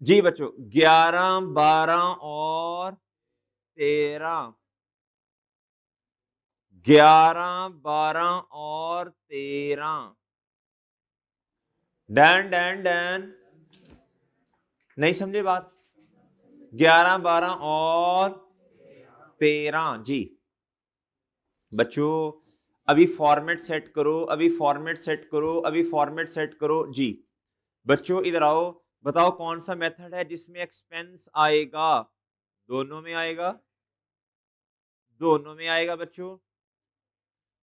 जी बच्चों, 11, 12 और 13। 11, 12 और 13। Done done done. नहीं समझे बात? 11, 12 और 13। जी बच्चों, अभी फॉर्मेट सेट करो, अभी फॉर्मेट सेट करो, अभी फॉर्मेट सेट करो। जी बच्चों इधर आओ, बताओ कौन सा मेथड है जिसमें एक्सपेंस आएगा? दोनों में आएगा, दोनों में आएगा बच्चों।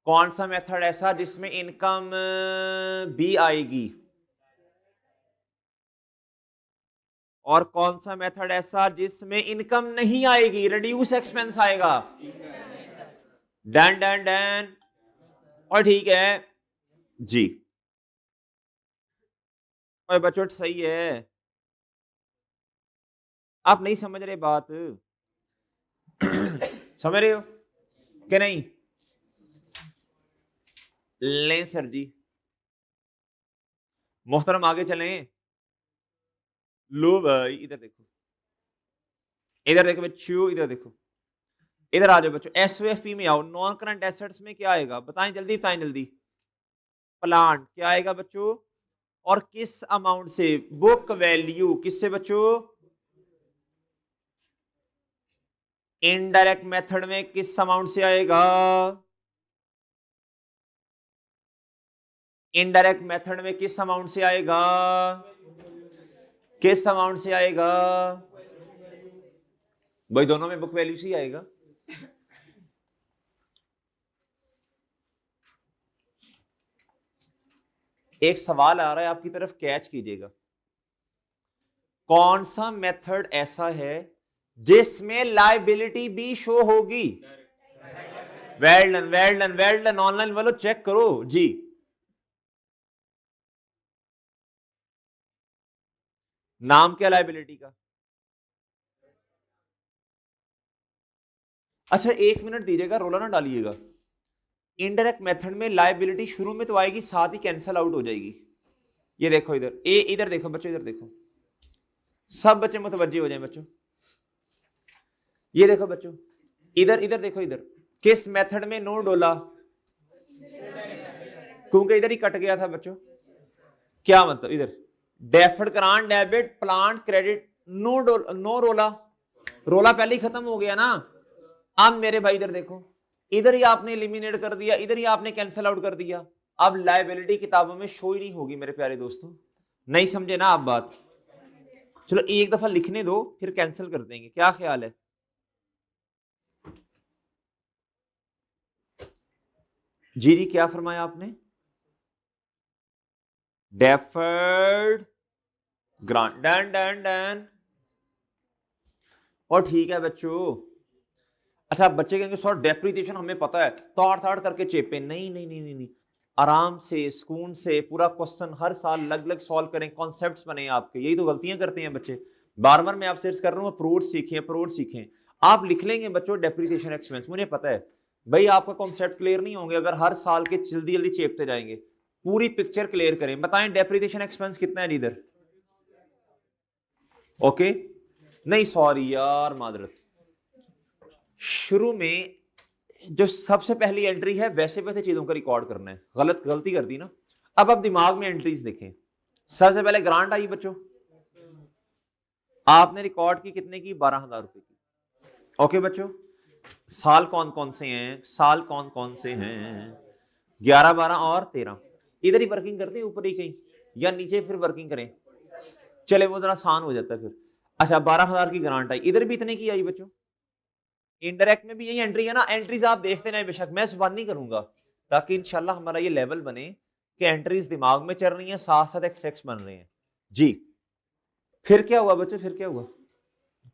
कौन सा मेथड ऐसा जिसमें इनकम भी आएगी? और कौन सा मेथड ऐसा जिसमें इनकम नहीं आएगी, रिड्यूस एक्सपेंस आएगा? Done done done. और ठीक है जी। और बच्चों सही है, आप नहीं समझ रहे बात। समझ रहे हो कि नहीं? लें सर जी, मोहतरम आगे चलें। लो भाई इधर देखो, इधर देखो बच्चों, इधर देखो, इधर आ जाओ बच्चों। एसओएफपी में आओ, नॉन करंट एसेट्स में क्या आएगा? बताएं जल्दी, बताएं जल्दी। प्लांट क्या आएगा बच्चों? और किस अमाउंट से? Book value. किससे बच्चों? इनडायरेक्ट मेथड में किस अमाउंट से आएगा? इनडायरेक्ट मेथड में किस अमाउंट से आएगा? किस अमाउंट से आएगा भाई? दोनों में बुक वैल्यू से ही आएगा। एक सवाल आ रहा है आपकी तरफ, कैच कीजिएगा। कौन सा मेथड ऐसा है जिसमें लायबिलिटी भी शो होगी? Well done, well done, well done. Online वालों चेक करो जी। नाम क्या लायबिलिटी का? अच्छा एक मिनट दीजिएगा, रोला ना डालिएगा। इनडायरेक्ट मेथड में लायबिलिटी शुरू में तो आएगी, साथ ही कैंसिल आउट हो जाएगी। ये देखो इधर, इधर देखो बच्चों, इधर देखो, सब बच्चे मुतवज्जे हो जाएं बच्चों। ये देखो बच्चों, इधर इधर देखो, इधर किस मेथड में नो डोला? क्योंकि इधर ही कट गया था बच्चों। क्या मतलब? इधर deferred grant debit plant credit, no रोला। रोला पहले ही खत्म हो गया ना। अब मेरे भाई इधर देखो, इधर ही आपने एलिमिनेट कर दिया, इधर ही आपने कैंसिल आउट कर दिया। अब लायबिलिटी किताबों में शो ही नहीं होगी मेरे प्यारे दोस्तों। नहीं समझे ना आप बात? चलो एक दफा लिखने दो, फिर कैंसिल कर देंगे, क्या ख्याल है? जी जी क्या फरमाया आपने? Deferred grant, done done done. और ठीक है बच्चों। अच्छा बच्चे कहेंगे सर डेप्रिसिएशन हमें पता है, ताड़ ताड़ करके चेपे। नहीं नहीं नहीं नहीं नहीं, आराम से सुकून से पूरा क्वेश्चन हर साल अलग अलग सॉल्व करें, कॉन्सेप्ट्स बने आपके। यही तो गलतियां करते हैं बच्चे। बार बार मैं आपसे अर्ज कर रहा हूं, अप्रोच सीखें, अप्रोच सीखें। आप लिख लेंगे बच्चों डेप्रिसिएशन एक्सपेंस, मुझे पता है भाई आपका कॉन्सेप्ट क्लियर नहीं होंगे अगर हर साल के जल्दी जल्दी चेपते जाएंगे। पूरी पिक्चर क्लियर करें, बताएं डेप्रिसिएशन एक्सपेंस कितना है इधर? ओके, नहीं सॉरी यार मादरत, शुरू में जो सबसे पहली एंट्री है वैसे वैसे चीजों का रिकॉर्ड करना है। गलती कर दी ना। अब आप दिमाग में एंट्रीज देखें। सबसे पहले ग्रांट आई बच्चों, आपने रिकॉर्ड की कितने की? 12,000 रुपए की। ओके बच्चों, साल कौन कौन से हैं? साल कौन कौन से हैं? 11, 12 और 13। इधर ही वर्किंग करते हैं, ऊपर ही कहीं या नीचे फिर वर्किंग करें? चले वो जरा आसान हो जाता है फिर। अच्छा 12,000 की ग्रांट आई, इधर भी इतने की आई बच्चों। इनडायरेक्ट में भी यही एंट्री है ना। एंट्रीज आप देखते ना, बेशक मैं जुबान नहीं करूंगा, ताकि इंशाल्लाह हमारा ये लेवल बने कि एंट्रीज दिमाग में चल रही हैं, साथ साथ एक्सट्रैक्ट्स बन रहे हैं। जी फिर क्या हुआ बच्चों? फिर क्या हुआ?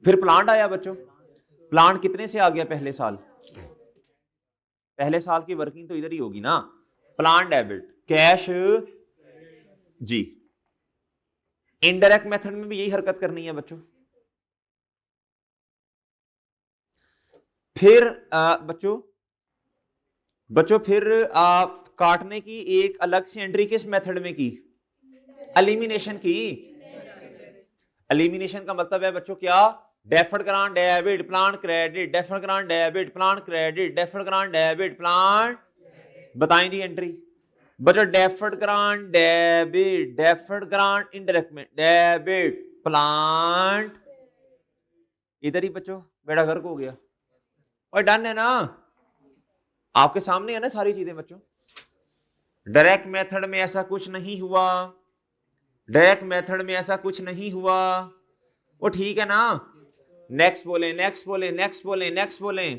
फिर प्लांट आया बच्चों। प्लांट कितने से आ गया पहले साल? पहले साल की वर्किंग तो इधर ही होगी ना। Plant debit cash. जी इनडायरेक्ट मेथड में भी यही हरकत करनी है बच्चों। फिर बच्चों, बच्चों फिर आप काटने की एक अलग से एंट्री किस मेथड में की? एलिमिनेशन की। एलिमिनेशन का मतलब है बच्चों क्या, deferred grant debit plan credit, deferred grant debit plan credit, deferred grant debit plan, बताएं जी एंट्री बच्चों, deferred grant debit, deferred grant indirect में डेबिट प्लांट, इधर ही बच्चों बेड़ा गर्क हो गया। और डन है ना, आपके सामने है ना सारी चीजें बच्चों। डायरेक्ट मेथड में ऐसा कुछ नहीं हुआ, डायरेक्ट मेथड में ऐसा कुछ नहीं हुआ, वो ठीक है ना। नेक्स्ट बोले, नेक्स्ट बोले, नेक्स्ट बोले, नेक्स्ट बोले।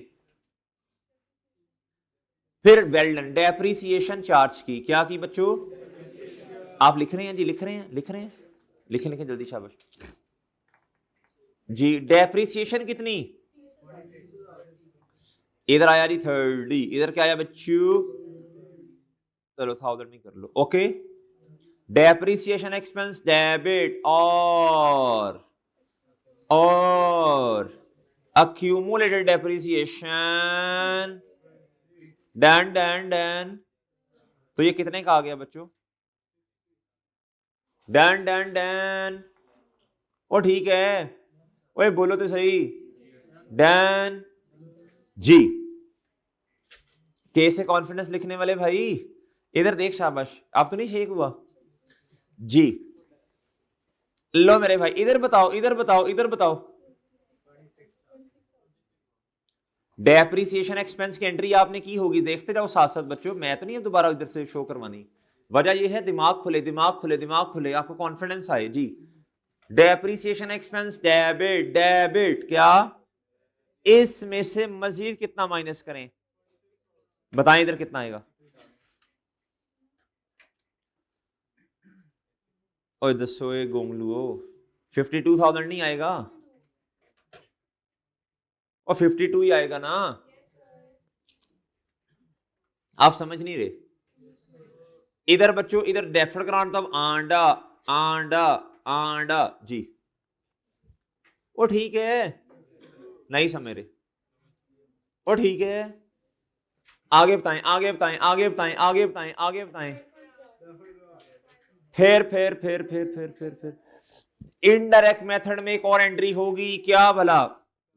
फिर वेल डन, डेप्रिसिएशन चार्ज की, क्या की बच्चों, आप लिख रहे हैं जी, लिख रहे हैं, लिख रहे हैं, लिखें लिखें जल्दी, शाबाश जी। डेप्रिसिएशन कितनी, इधर आया जी 30, इधर क्या आया बच्चों, चलो 1000 में कर लो, ओके। डेप्रिसिएशन एक्सपेंस डेबिट और accumulated depreciation डन, तो ये कितने का आ गया बच्चों, डन, ओ ठीक है, ओए बोलो तो सही, डन जी। कैसे कॉन्फिडेंस लिखने वाले भाई, इधर देख शाबाश, आप तो नहीं शेक हुआ जी। लो मेरे भाई, इधर बताओ, इधर बताओ, इधर बताओ, डेप्रिसिएशन एक्सपेंस की एंट्री आपने की होगी, देखते जाओ साथ साथ बच्चों, मैं तो नहीं दोबारा इधर से शो करवानी, वजह यह है दिमाग खुले, दिमाग खुले, दिमाग खुले, आपको कॉन्फिडेंस आए जी। डेप्रिसिएशन एक्सपेंस डेबिट, डेबिट क्या, इसमें से मजीद कितना माइनस करें, बताएं इधर कितना आएगा, और दसो ये गोंगलुओ, 52,000 नहीं आएगा, और 52 ही आएगा ना, आप समझ नहीं रहे। इधर बच्चों, इधर डेफर्ड ग्रांट तब आंडा आंडा आंडा जी, वो ठीक है, नहीं समझ रहे, वो ठीक है, आगे बताएं, आगे बताएं, आगे बताएं, आगे बताएं, आगे बताएं, फिर इनडायरेक्ट मेथड में एक और एंट्री होगी, क्या भला,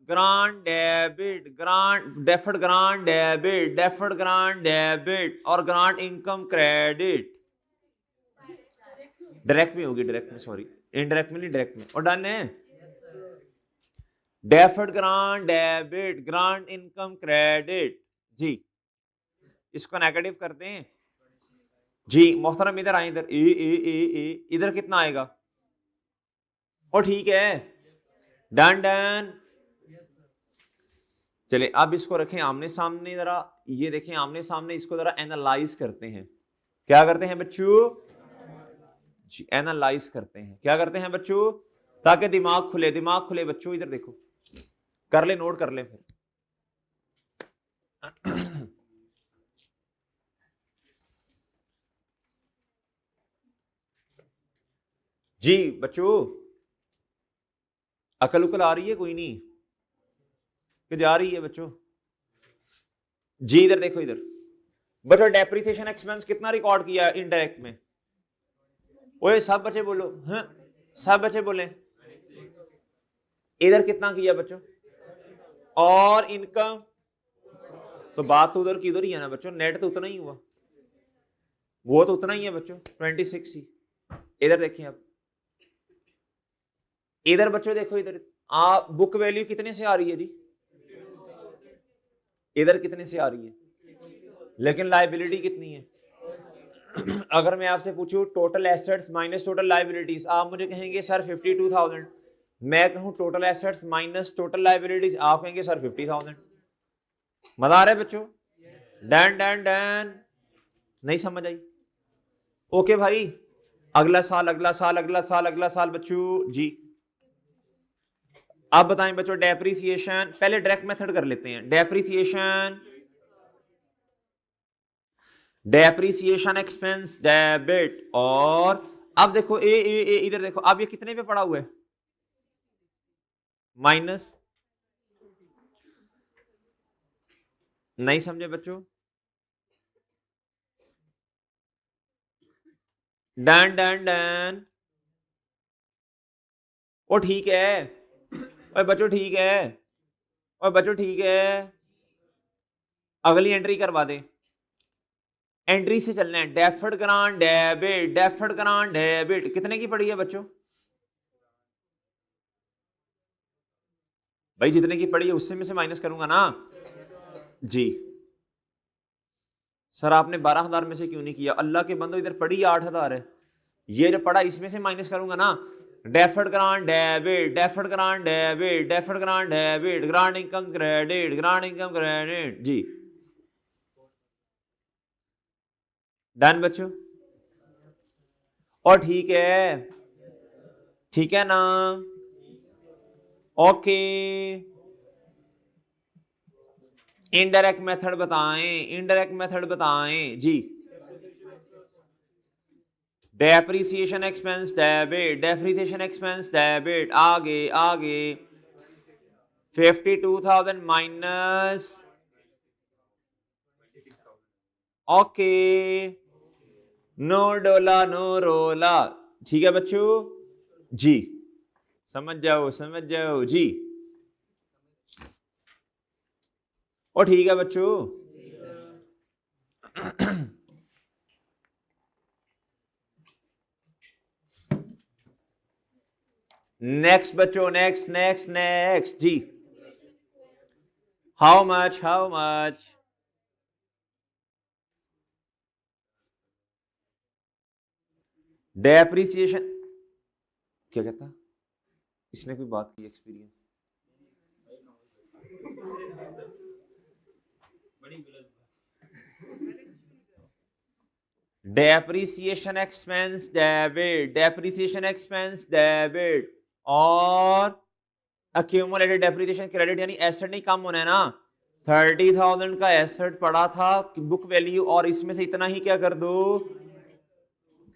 grant debit, grant deferred grant debit, deferred grant debit और ग्रांट इनकम क्रेडिट, डायरेक्ट में होगी, डायरेक्ट में, सॉरी इनडायरेक्ट में नहीं, डायरेक्ट में, और डन है। Deferred grant debit, grant income credit जी, इसको नेगेटिव करते हैं जी। मोहतरम इधर आए, इधर ए इधर कितना आएगा, और ठीक है, डन। चले अब इसको रखें आमने सामने, जरा ये देखें आमने सामने, इसको जरा एनालाइज करते हैं, क्या करते हैं बच्चों जी, एनालाइज करते हैं, क्या करते हैं बच्चों, ताकि दिमाग खुले, दिमाग खुले बच्चों, इधर देखो, कर ले, नोट कर ले फिर जी बच्चों, अकल उकल आ रही है कोई नहीं कि जा रही है बच्चों जी। इधर देखो, इधर बच्चों डेप्रिसिएशन एक्सपेंस कितना रिकॉर्ड किया इनडायरेक्ट में, ओए सब बच्चे बोलो, हाँ सब बच्चे बोले, इधर कितना किया बच्चों, और इनकम, तो बात तो उधर की उधर ही है ना बच्चों, नेट तो उतना ही हुआ, वो तो उतना ही है बच्चों 26 ही। इधर देखिए आप, इधर बच्चों देखो, इधर आप बुक वैल्यू कितने से आ रही है जी, इधर कितने से आ रही है, लेकिन लाइबिलिटी कितनी है। अगर मैं आपसे पूछूं total assets minus total liabilities, आप मुझे कहेंगे सर 52,000, मैं कहूं total assets minus total liabilities, आप कहेंगे सर 50,000। मजा आ रहा है बच्चों, डन डन डन, नहीं समझ आई, ओके भाई। अगला साल, अगला साल, अगला साल, अगला साल बच्चों जी। अब बताएं बच्चों, डेप्रिसिएशन, पहले डायरेक्ट मेथड कर लेते हैं, डेप्रिसिएशन, डेप्रिसिएशन एक्सपेंस डेबिट, और अब देखो ए इधर देखो, अब ये कितने पे पड़ा हुआ है, माइनस, नहीं समझे बच्चों, डन डन डन, ओ ठीक है, ओए बच्चों ठीक है, ओए बच्चों ठीक है, अगली एंट्री करवा दे। एंट्री से चलना है, deferred grant debit, deferred grant debit कितने की पड़ी है बच्चों? भाई जितने की पड़ी है उससे में से माइनस करूंगा ना जी। सर आपने 12,000 में से क्यों नहीं किया? अल्लाह के बंदो इधर पड़ी 8,000 है, ये जो पड़ा इसमें से माइनस करूंगा ना। Deferred grant debit, deferred grant debit, deferred grant debit, grant income credit, grant income credit जी। डन बच्चों? और ठीक है ना? ओके। इनडायरेक्ट मेथड बताएं, इनडायरेक्ट मेथड बताएं जी। Depreciation expense debit, depreciation expense debit, आगे आगे 52,000 माइनस, ओके, नो डोला नो रोला, ठीक है बच्चों जी। समझ जाओ जी। और ठीक है बच्चों? नेक्स्ट बच्चों, नेक्स्ट नेक्स्ट नेक्स्ट जी। How much, how much? Depreciation क्या कहता? इसने कोई बात की experience? Depreciation expense debit, depreciation expense debit और अक्यूमुलेटेड डेप्रिसिएशन क्रेडिट, यानी एसेट नहीं कम होना है ना। 30,000 का एसेट पड़ा था बुक वैल्यू, और इसमें से इतना ही क्या कर दो?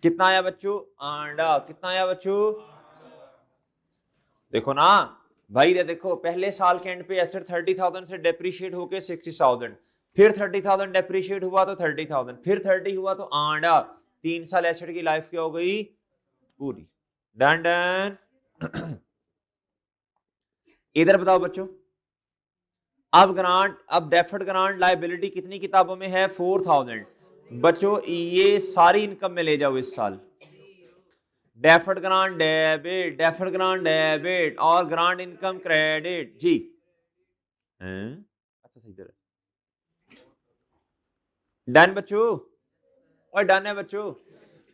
कितना आया बच्चों? आंडा। कितना आया बच्चों? देखो ना भाई, ये देखो पहले साल के एंड पे एसेट 30,000 से डेप्रिशिएट होके 60,000, फिर 30,000 डेप्रिशिएट हुआ तो 30,000, फिर 30 हुआ तो आंडा। 3 साल एसेट की लाइफ क्या हो गई? पूरी। Done done. इधर बताओ बच्चों, अब ग्रांट, अब डेफर्ड ग्रांट लायबिलिटी कितनी किताबों में है? 4,000। बच्चों ये सारी इनकम में ले जाओ इस साल। Deferred grant debit, deferred grant debit और ग्रांट इनकम क्रेडिट जी। अच्छा सही तरह डन बच्चों? और डन है बच्चों?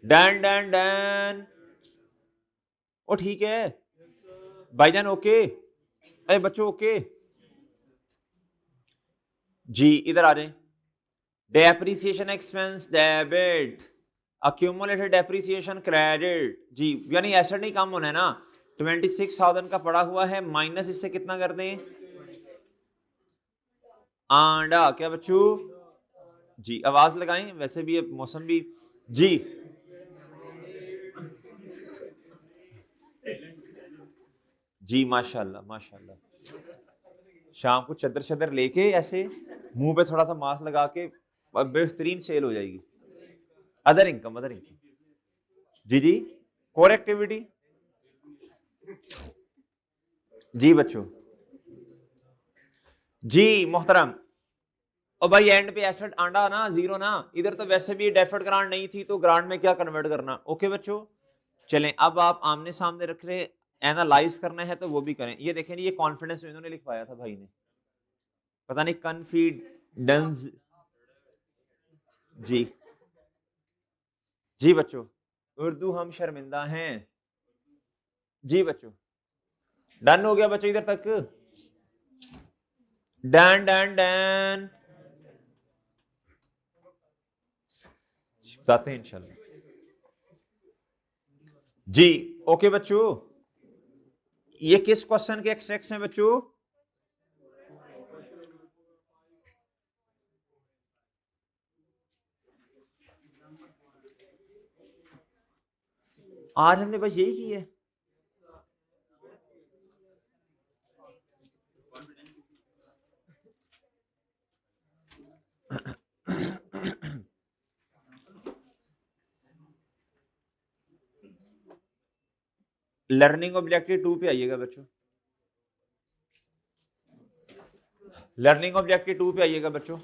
Done done done. ओ ठीक है भाईजान, ओके? अरे बच्चों ओके जी। इधर आ जाए, depreciation expense debit, accumulated depreciation credit जी, यानी एसेट नहीं कम होना है ना। 26,000 का पड़ा हुआ है, माइनस इससे कितना कर दें? आंडा। क्या बच्चों जी? आवाज लगाएं, वैसे भी अब मौसम भी जी। जी माशाल्लाह माशाल्लाह। शाम को चदर चदर लेके ऐसे मुंह पे थोड़ा सा मास्क लगा के बेहतरीन सेल हो जाएगी। अदर इनकम, अदर इनकम जी जी। कोर एक्टिविटी जी बच्चों जी मोहतरम। और भाई एंड पे एसेट आंडा ना, जीरो ना। इधर तो वैसे भी डेफर्ड ग्रांट नहीं थी, तो ग्रांट में क्या कन्वर्ट करना? ओके बच्चों चलें, अब आप आमने सामने रख रहे, एनालाइज करना है तो वो भी करें। ये देखें ये कॉन्फिडेंस इन्होंने लिखवाया था भाई ने, पता नहीं कन्फिडेंस जी। जी बच्चों, उर्दू हम शर्मिंदा हैं जी बच्चों। डन हो गया बच्चों इधर तक? Done done done. बताते हैं इंशाल्लाह जी। ओके बच्चों, ये किस क्वेश्चन के एक्सट्रैक्ट्स हैं बच्चों? आज हमने बस यही की है। लर्निंग ऑब्जेक्टिव 2 पे आइएगा बच्चों, लर्निंग ऑब्जेक्टिव 2 पे आइएगा बच्चों।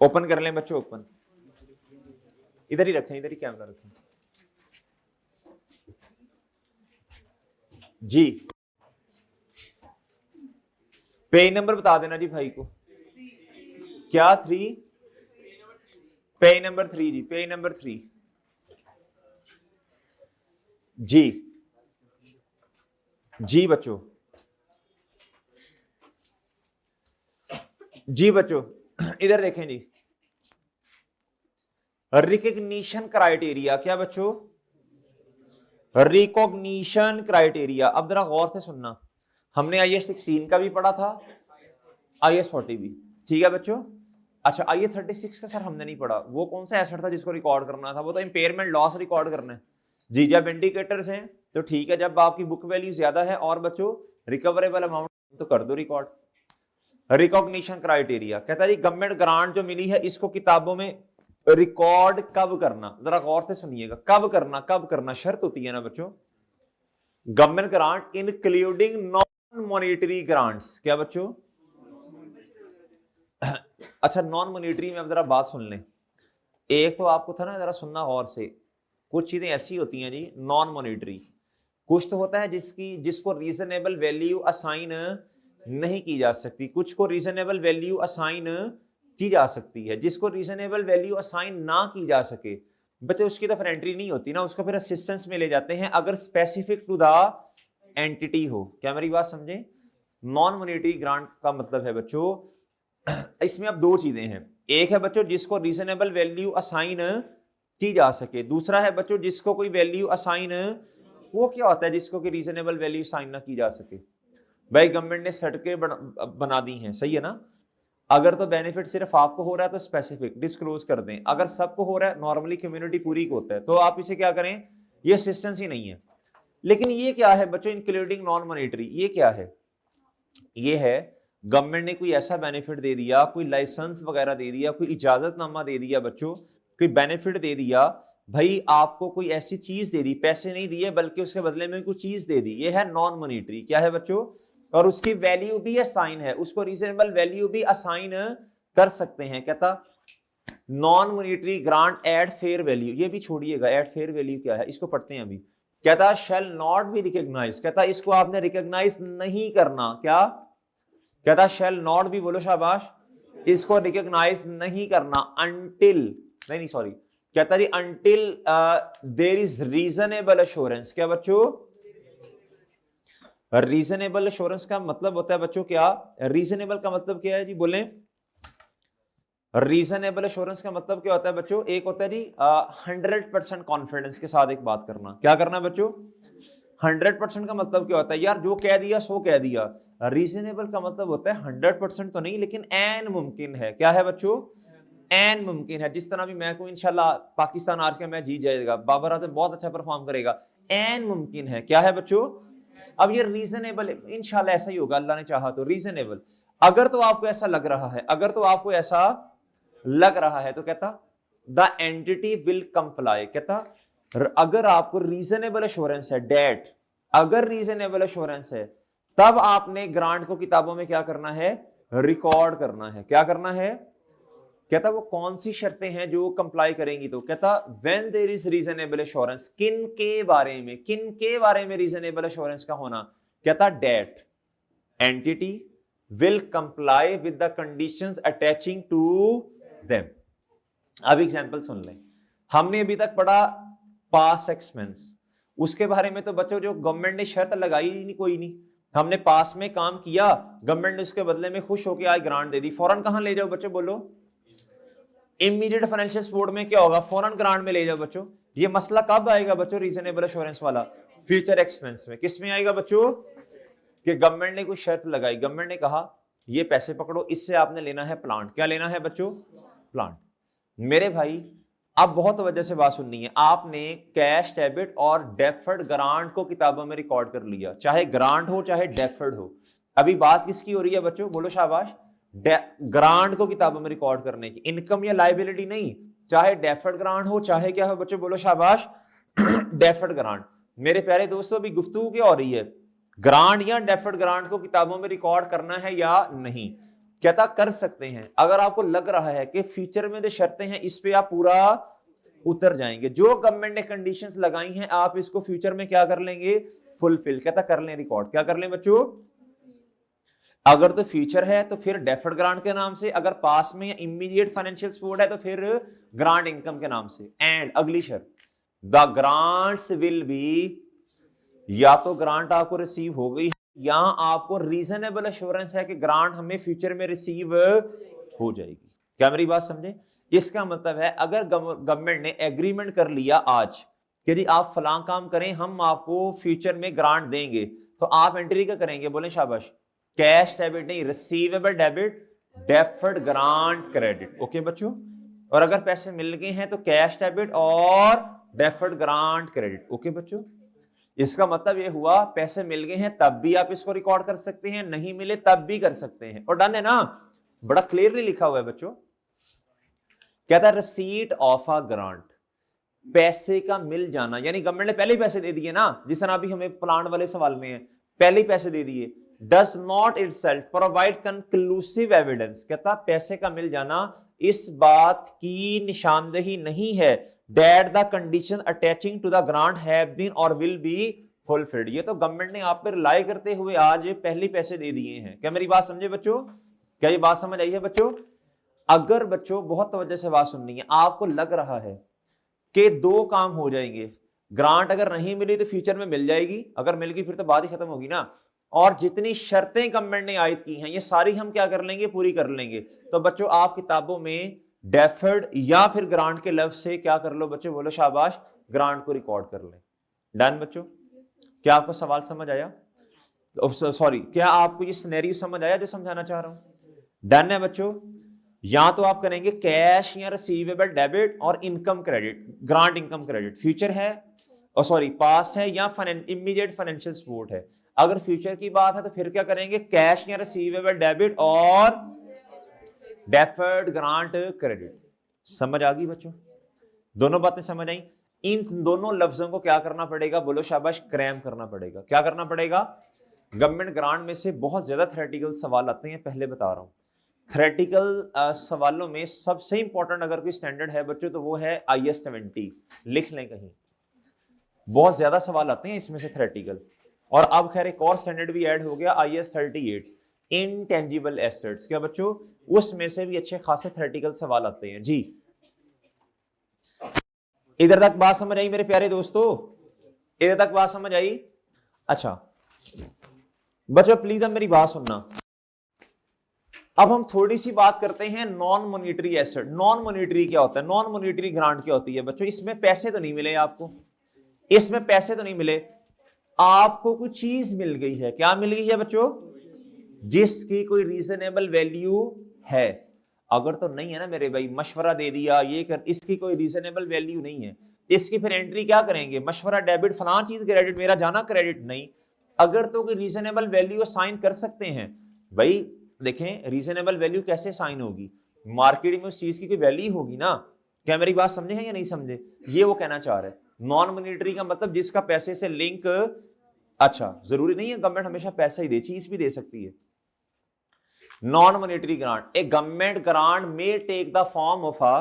ओपन कर लें बच्चों, ओपन इधर ही रखें, इधर ही कैमरा रखें जी। पेज नंबर बता देना जी भाई को, क्या 3, पेज नंबर 3 जी, पेज नंबर 3 जी। जी बच्चों, जी बच्चों इधर देखें जी, रिकग्निशन क्राइटेरिया, क्या बच्चों, रिकॉग्निशन क्राइटेरिया। अब जरा गौर से सुनना, हमने IAS 16 का भी पढ़ा था, IAS 40 भी, ठीक है बच्चों। अच्छा IAS 36 का सर हमने नहीं पढ़ा, वो कौन सा एसेट था जिसको रिकॉर्ड करना था? वो तो इंपेयरमेंट लॉस रिकॉर्ड करना है जी। जब इंडिकेटर्स हैं तो ठीक है, जब आपकी बुक वैल्यू ज्यादा है और बच्चों रिकवरेबल अमाउंट तो कर दो रिकॉर्ड। रिकॉग्निशन क्राइटेरिया कहता है जी गवर्नमेंट ग्रांट जो मिली है इसको किताबों में रिकॉर्ड कब करना, जरा गौर से सुनिएगा, कब करना, कब करना, शर्त होती है ना बच्चों, government grant including non monetary grants, क्या बच्चों, अच्छा नॉन मॉनिटरी में अब जरा बात सुन लें, एक तो आपको था ना, जरा सुनना गौर से, कुछ चीजें ऐसी होती हैं जी नॉन मॉनिटरी, कुछ तो होता है जिसको रीजनेबल वैल्यू असाइन नहीं की जा सकती, कुछ को रीजनेबल वैल्यू असाइन की जा सकती है, जिसको रीजनेबल वैल्यू असाइन ना की जा सके बच्चे उसकी तो फिर एंट्री नहीं होती ना, उसको फिर असिस्टेंस में ले जाते हैं अगर स्पेसिफिक टू द एंटिटी हो। क्या मेरी बात समझे? नॉन मॉनिटरी ग्रांट का मतलब है बच्चों, इसमें अब दो चीजें हैं, एक है बच्चों जिसको रीजनेबल वैल्यू असाइन की जा सके, दूसरा है बच्चों जिसको कोई वैल्यू असाइन, वो क्या होता है जिसको कि रीजनेबल वैल्यू असाइन ना की जा सके? भाई गवर्नमेंट ने सड़कें बना दी हैं, सही है ना, अगर तो बेनिफिट सिर्फ आपको हो रहा है तो स्पेसिफिक डिस्क्लोज कर दें, अगर सबको हो रहा है, नॉर्मली कम्युनिटी पूरी को होता है, तो आप इसे क्या करें, ये असिस्टेंस ही नहीं है। लेकिन ये क्या है बच्चों इंक्लूडिंग नॉन मॉनिटरी, ये क्या है? ये है गवर्नमेंट ने कोई ऐसा बेनिफिट दे दिया, कोई लाइसेंस वगैरह दे दिया, कोई इजाजतनामा दे दिया बच्चों, कोई बेनिफिट दे दिया, भाई आपको कोई ऐसी चीज दे दी, पैसे नहीं दिए बल्कि उसके बदले में कोई चीज दे दी, ये है नॉन मॉनिटरी। क्या है बच्चों? और उसकी वैल्यू भी असाइन है, उसको रीजनेबल वैल्यू भी असाइन कर सकते हैं। कहता non monetary grant at fair value, ये भी छोड़िएगा, एट फेयर वैल्यू क्या है इसको पढ़ते हैं अभी। कहता शैल नॉट बी रिकॉग्नाइज, कहता इसको आपने रिकॉग्नाइज नहीं करना, क्या कहता? शैल नॉट बी, बोलो शाबाश, इसको रिकॉग्नाइज नहीं करना अंटिल, नहीं सॉरी, कहता जी until there is reasonable assurance. क्या बच्चों? रीजनेबल एश्योरेंस का मतलब होता है बच्चों क्या? रीजनेबल का मतलब क्या है जी, बोले? रीजनेबल एश्योरेंस का मतलब क्या होता है बच्चों? एक होता है जी 100% कॉन्फिडेंस के साथ एक बात करना। क्या करना बच्चों? 100% का मतलब क्या होता है? यार जो कह दिया सो कह दिया। रीजनेबल का मतलब होता है 100% तो नहीं, लेकिन एन मुमकिन है। क्या है बच्चों? एन मुमकिन है। जिस तरह भी मैं को इंशाल्लाह पाकिस्तान आज का मैच जीत जाएगा, बाबर आजम बहुत अच्छा परफॉर्म करेगा, एन मुमकिन है। क्या है बच्चों? अब ये रीजनेबल इंशाल्लाह ऐसा ही होगा, अल्लाह ने चाहा तो रीजनेबल। अगर तो आपको ऐसा लग रहा है, अगर तो आपको ऐसा लग रहा है तो कहता द एंटिटी विल कंप्लाई। कहता अगर आपको रीजनेबल एश्योरेंस है, डेट अगर रीजनेबल एश्योरेंस है, तब आपने ग्रांट को किताबों में क्या करना है? रिकॉर्ड करना है। क्या करना है? कहता वो कौन सी शर्तें हैं जो कंप्लाई करेंगी? तो कहता when there is reasonable assurance, किन के बारे में, किन के बारे में रीजनेबल एश्योरेंस का होना? कहता that entity will comply with the conditions attaching to them. अब एग्जांपल सुन लें, हमने अभी तक पढ़ा पास एक्सपेंस, उसके बारे में तो बच्चों जो गवर्नमेंट ने शर्त लगाई नहीं, कोई नहीं, हमने पास में काम किया, गवर्नमेंट ने उसके बदले में खुश होकर आज ग्रांट दे दी, फौरन कहां ले जाओ बच्चों? बोलो इमीडिएट फाइनेंशियल सपोर्ट में क्या होगा? फौरन ग्रांट में ले जाओ बच्चों। ये मसला कब आएगा बच्चों रीजनेबल एश्योरेंस वाला? फ्यूचर एक्सपेंस में। किस में आएगा बच्चों? कि गवर्नमेंट ने कोई शर्त लगाई, गवर्नमेंट ने कहा ये पैसे पकड़ो, इससे आपने लेना है प्लांट। क्या लेना है बच्चों? प्लांट। मेरे भाई अब बहुत वजह से बात सुननी है, आपने कैश डेबिट और डेफर्ड ग्रांट को किताबों में रिकॉर्ड कर लिया, चाहे ग्रांट हो चाहे डेफर्ड हो। अभी बात किसकी हो रही है बच्चों? बोलो शाबाश, ग्रांट को किताबों में रिकॉर्ड करने की, इनकम या लाइबिलिटी नहीं, चाहे डेफर्ड ग्रांट हो चाहे क्या हो बच्चों, बोलो शाबाश डेफर्ड ग्रांट। मेरे प्यारे दोस्तों अभी गुफ्तगू क्या हो रही है, ग्रांट या डेफर्ड ग्रांट को किताबों में रिकॉर्ड करना है या नहीं। कहता कर सकते हैं, अगर आपको लग रहा है कि फ्यूचर में जो शर्तें हैं इस पे आप पूरा उतर जाएंगे, जो गवर्नमेंट ने कंडीशंस लगाई हैं आप इसको फ्यूचर में क्या कर लेंगे, फुलफिल। कहता कर लें रिकॉर्ड, क्या कर लें बच्चों, अगर तो फ्यूचर है तो फिर डेफर्ड ग्रांट के नाम से, अगर पास में या इमीडिएट फाइनेंशियल सपोर्ट है तो फिर ग्रांट इनकम के नाम से। एंड अगली शर्त, द ग्रांट्स विल बी, या तो ग्रांट आपको रिसीव हो गई या आपको रीजनेबल एश्योरेंस है कि ग्रांट हमें फ्यूचर में रिसीव हो जाएगी। क्या मेरी बात समझे, इसका मतलब है अगर गवर्नमेंट ने एग्रीमेंट कर लिया आज कि जी आप फलां काम करें हम आपको फ्यूचर में ग्रांट देंगे, तो आप एंट्री क्या करेंगे, बोले शाबाश, कैश डेबिट नहीं, receivable debit, deferred grant credit. Okay बच्चों, और अगर पैसे मिल गए हैं तो कैश डेबिट और डेफर्ड ग्रांट क्रेडिट। ओके बच्चों, इसका मतलब ये हुआ पैसे मिल गए हैं तब भी आप इसको रिकॉर्ड कर सकते हैं, नहीं मिले तब भी कर सकते हैं, और डन है ना, बड़ा क्लियरली लिखा हुआ है बच्चों। कहता है रिसीट ऑफ अ ग्रांट, पैसे का मिल जाना, यानी गवर्नमेंट ने पहले ही पैसे दे दिए ना, जिस तरह अभी हमें प्लान वाले सवाल में है पहले ही पैसे दे दिए। Does not itself provide conclusive evidence, कहता पैसे का मिल जाना इस बात की निशानदेही नहीं है that the condition attaching to the grant have been or will be fulfilled। ये तो गवर्नमेंट ने आप पर रिलाई करते हुए आज पहले पैसे दे दिए हैं। क्या मेरी बात समझे बच्चों, क्या ये बात समझ आई है बच्चों। अगर बच्चों बहुत तवज्जो से बात सुननी है, आपको लग रहा है कि दो काम हो जाएंगे, ग्रांट अगर नहीं मिली तो फ्यूचर में मिल जाएगी, अगर मिल गई फिर तो बात ही खत्म होगी ना, और जितनी शर्तें गवर्नमेंट ने आयद की हैं ये सारी हम क्या कर लेंगे, पूरी कर लेंगे। तो बच्चों आप किताबों में डेफर्ड या फिर ग्रांट के लफ्ज से क्या कर लो बच्चों, बोलो शाबाश, ग्रांट को रिकॉर्ड कर लें। डन बच्चों, क्या आपको सवाल समझ आया, सॉरी क्या आपको ये सिनेरियो समझ आया जो समझाना चाह रहा हूं। डन है बच्चों, या तो आप करेंगे कैश या रिसीवेबल डेबिट और income credit, grant income credit, future है और सॉरी पास्ट है या इमीडिएट फाइनेंशियल सपोर्ट है। अगर फ्यूचर की बात है तो फिर क्या करेंगे, कैश या रिसीवेबल डेबिट और डेफर्ड ग्रांट क्रेडिट। समझ आ गई बच्चों, दोनों बातें समझ आई। इन दोनों लफ्जों को क्या करना पड़ेगा, बोलो शाबाश, क्रैम करना पड़ेगा। क्या करना पड़ेगा, गवर्नमेंट ग्रांट में से बहुत ज्यादा थ्योरेटिकल सवाल आते हैं, पहले बता रहा हूं। थ्योरेटिकल सवालों में सबसे इंपॉर्टेंट अगर कोई स्टैंडर्ड है बच्चों तो वो है IS 70, लिख लें कहीं, बहुत ज्यादा सवाल आते हैं इसमें से थ्योरेटिकल। और अब खैर एक और स्टैंडर्ड भी ऐड हो गया IS 38, इनटेंजिबल एसेट्स। क्या बच्चों, उसमें से भी अच्छे खासे थ्योरेटिकल सवाल आते हैं जी। इधर तक बात समझ आई मेरे प्यारे दोस्तों, इधर तक बात समझ आई। अच्छा बच्चों प्लीज अब मेरी बात सुनना, अब हम थोड़ी सी बात करते हैं non monetary asset. Non monetary क्या होता है, नॉन मॉनिटरी ग्रांट क्या होती है बच्चों। इसमें पैसे तो नहीं मिले आपको, इसमें पैसे तो नहीं मिले, आपको कुछ चीज मिल गई है। क्या मिल गई है बच्चों, जिसकी कोई रीजनेबल वैल्यू है। अगर तो नहीं है ना मेरे भाई, मशवरा दे दिया ये कर, इसकी कोई रीजनेबल वैल्यू नहीं है, इसकी फिर एंट्री क्या करेंगे, मशवरा डेबिट, फलां चीज क्रेडिट, मेरा जाना क्रेडिट नहीं। अगर तो कोई रीजनेबल वैल्यू साइन कर सकते हैं भाई, देखें रीजनेबल वैल्यू कैसे साइन होगी, मार्केट में उस चीज की कोई वैल्यू होगी ना। क्या मेरी बात समझे हैं या नहीं समझे, ये वो कहना चाह रहे हैं। नॉन मॉनिटरी का मतलब जिसका पैसे से लिंक, अच्छा जरूरी नहीं है गवर्नमेंट हमेशा पैसा ही दे, चीज भी दे सकती है। Non monetary grant, a government grant may take the form of a,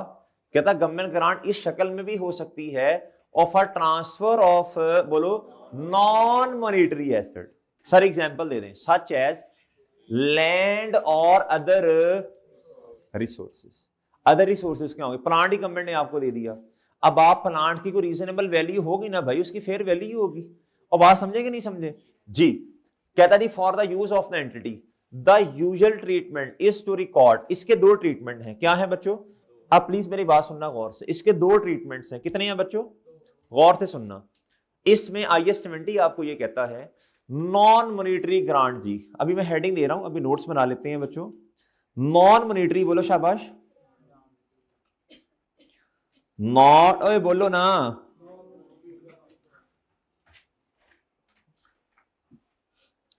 कहता गवर्नमेंट ग्रांट इस शक्ल में भी हो सकती है ऑफ अ ट्रांसफर ऑफ, बोलो non monetary asset. Sir example दे दें, सच एज लैंड और अदर रिसोर्सेज। अदर रिसोर्सेज क्या होंगे, प्लांट ही गवर्नमेंट ने आपको दे दिया, अब आप प्लांट की कोई रीजनेबल वैल्यू होगी ना भाई, उसकी फेयर वैल्यू होगी। और बात समझे कि नहीं समझे जी। कहता जी for the use of the entity the usual treatment is to record, इसके दो ट्रीटमेंट हैं। क्या है बच्चों, आप प्लीज मेरी बात सुनना गौर से, इसके दो ट्रीटमेंट्स हैं। कितने हैं बच्चों, गौर से सुनना। इसमें IS 70 आपको ये कहता है नॉन मॉनिटरी ग्रांट जी, अभी मैं हेडिंग दे रहा हूं, अभी नोट्स बना लेते हैं बच्चों। नॉन मॉनिटरी, बोलो शाबाश, नॉट, ओए बोलो ना,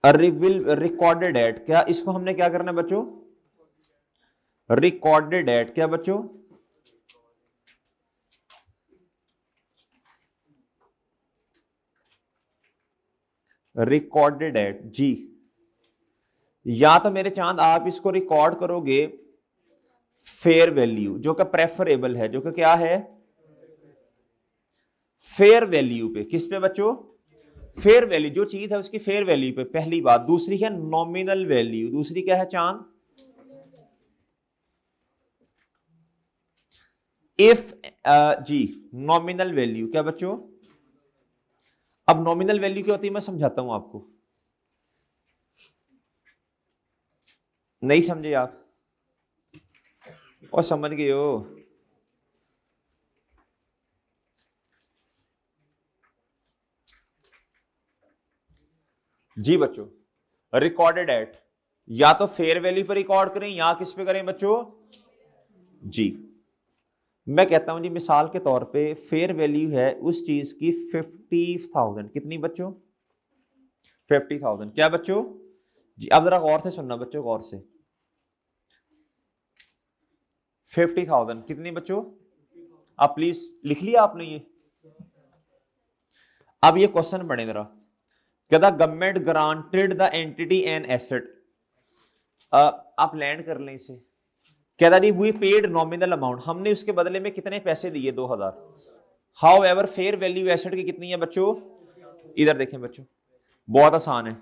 रिकॉर्डेड एट, क्या इसको हमने क्या करना है बच्चों, रिकॉर्डेड एट, क्या बच्चों? रिकॉर्डेड एट जी। या तो मेरे चांद आप इसको रिकॉर्ड करोगे फेयर वैल्यू, जो कि प्रेफरेबल है, जो कि क्या है? फेयर वैल्यू पे। किस पे बच्चों? फेयर वैल्यू, जो चीज है उसकी फेयर वैल्यू पे, पहली बात। दूसरी है नॉमिनल वैल्यू, दूसरी क्या है चांद? इफ जी, नॉमिनल वैल्यू, क्या बच्चों? अब नॉमिनल वैल्यू क्या होती है मैं समझाता हूं आपको। नहीं समझे आप? और समझ गए हो? जी बच्चों, रिकॉर्डेड एट, या तो फेयर वैल्यू पर रिकॉर्ड करें या किस पे करें बच्चों? जी, मैं कहता हूं जी मिसाल के तौर पे फेयर वैल्यू है उस चीज की 50,000। कितनी बच्चों? 50,000। क्या बच्चों? जी, अब जरा गौर से सुनना बच्चों, गौर से। 50,000 कितनी बच्चों? आप प्लीज लिख लिया आपने ये? अब ये क्वेश्चन पढ़े जरा। कहता government granted the entity an asset. आप लैंड कर लें इसे। कहता जी वी पेड नॉमिनल अमाउंट, हमने उसके बदले में कितने पैसे दिए? 2,000। How ever fair value asset की कितनी है बच्चों? इधर देखें बच्चों, बहुत आसान है।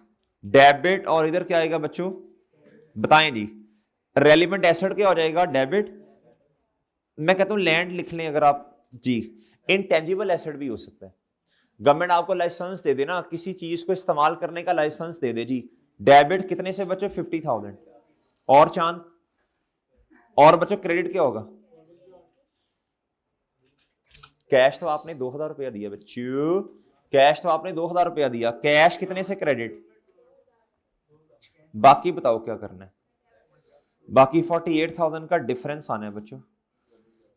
डेबिट और इधर क्या आएगा बच्चों? बताएं जी। रेलिवेंट एसेट क्या हो जाएगा? डेबिट। मैं कहता हूं लैंड लिख लें अगर आप जी। इनटेंजिबल एसेट भी हो सकता है। गवर्नमेंट आपको लाइसेंस दे दे ना, किसी चीज को इस्तेमाल करने का लाइसेंस दे दे जी। डेबिट कितने से बच्चों? 50,000। और चांद? और बच्चों क्रेडिट क्या होगा? कैश तो आपने 2,000 रुपया दिया बच्चों, कैश तो आपने 2,000 रुपया दिया। कैश कितने से क्रेडिट? बाकी बताओ क्या करना है? बाकी 48,000 का डिफरेंस आना है बच्चों।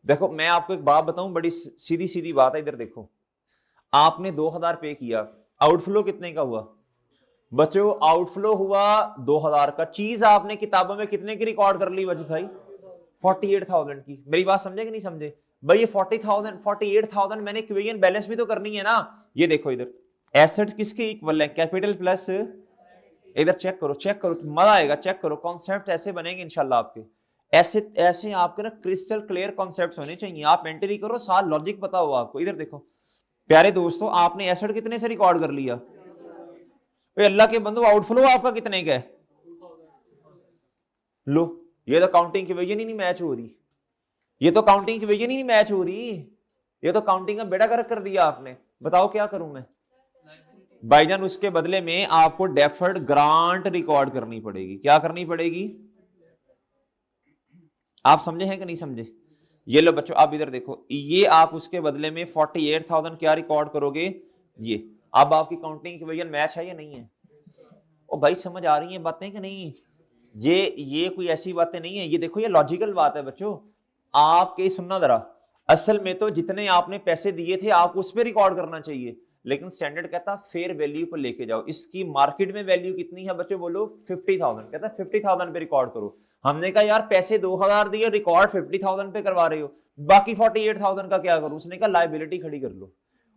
देखो मैं आपको एक बात बताऊं, बड़ी सीधी सीधी बात है। इधर देखो, आपने 2,000 पे किया, आउटफ्लो कितने का हुआ बच्चों? आउटफ्लो हुआ 2,000 का। चीज आपने किताबों में कितने की रिकॉर्ड कर ली बच्चों भाई? 48,000 की। मेरी बात समझे कि नहीं समझे भाई? ये 40,000 48,000 मैंने इक्विवेलेंट बैलेंस भी तो करनी है ना। ये देखो इधर, एसेट्स किसके इक्वल है? Capital plus. इधर चेक करो, चेक करो, मजा आएगा। चेक करो, कॉन्सेप्ट ऐसे बनेंगे इंशाल्लाह आपके। ऐसे ऐसे आपके ना क्रिस्टल क्लियर कॉन्सेप्ट्स होने चाहिए। आप एंट्री करो, साथ लॉजिक पता हो आपको। इधर देखो प्यारे दोस्तों, आपने एसेट कितने से रिकॉर्ड कर लिया? अल्लाह के बंदो, आउटफ्लो आपका कितने का है? लो, ये तो काउंटिंग की वजह नहीं मैच हो रही। ये तो काउंटिंग की वजह नहीं मैच हो रही। ये तो काउंटिंग का बेड़ा गर्क कर दिया आपने। बताओ क्या करूं मैं भाईजान? उसके बदले में आपको डेफर्ड ग्रांट रिकॉर्ड करनी पड़ेगी। क्या करनी पड़ेगी? आप समझे हैं कि नहीं समझे? ये लो बच्चों, आप इधर देखो, ये आप उसके बदले में 48,000 क्या रिकॉर्ड करोगे? ये। अब आपकी काउंटिंग की वजह मैच है या नहीं है? ओ भाई समझ आ रही है बातें कि नहीं? ये कोई ऐसी बातें नहीं है। ये देखो, ये लॉजिकल बात है बच्चों। आपके सुनना जरा, असल में तो जितने आपने पैसे दिए थे आपको उस पर रिकॉर्ड करना चाहिए, लेकिन स्टैंडर्ड कहता फेयर वैल्यू पर लेके जाओ। इसकी मार्केट में वैल्यू कितनी है बच्चों? बोलो 50,000। कहता 50,000 पे रिकॉर्ड करो। हमने कहा यार पैसे 2,000 दिए, रिकॉर्ड 50,000 पे करवा रहे हो, बाकी 48,000 का क्या करूं? उसने कहा लाइबिलिटी खड़ी कर लो।